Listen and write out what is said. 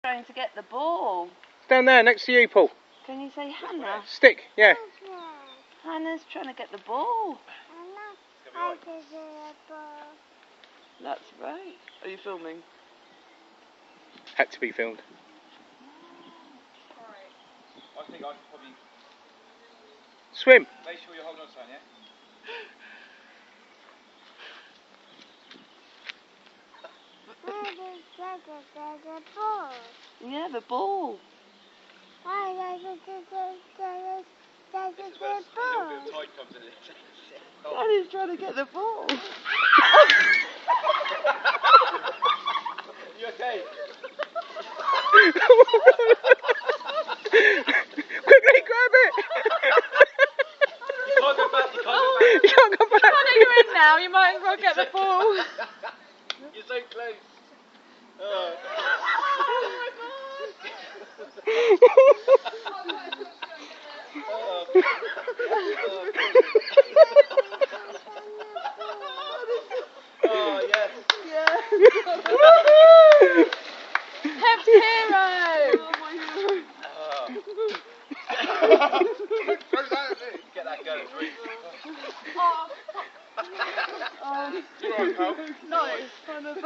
Trying to get the ball. It's down there next to you, Paul. Can you say Hannah? Stick, yeah. Hannah's trying to get the ball. That's right. Are you filming? Had to be filmed. I think I could probably... Swim. Make sure you're holding on to something, yeah? Yeah, the ball. This is where a little bit of tide comes in. Daddy's trying to get the ball. You okay? Quickly grab it! You can't go back, you can't go back. You can't go back. I know you're in now, you might as well get the ball. You're so close. Oh my god! Oh, yes. Yeah. Pep's hero! Oh my god. Throw that at me. Get that going, Reece. Oh. You alright, pal? No, it's kind of...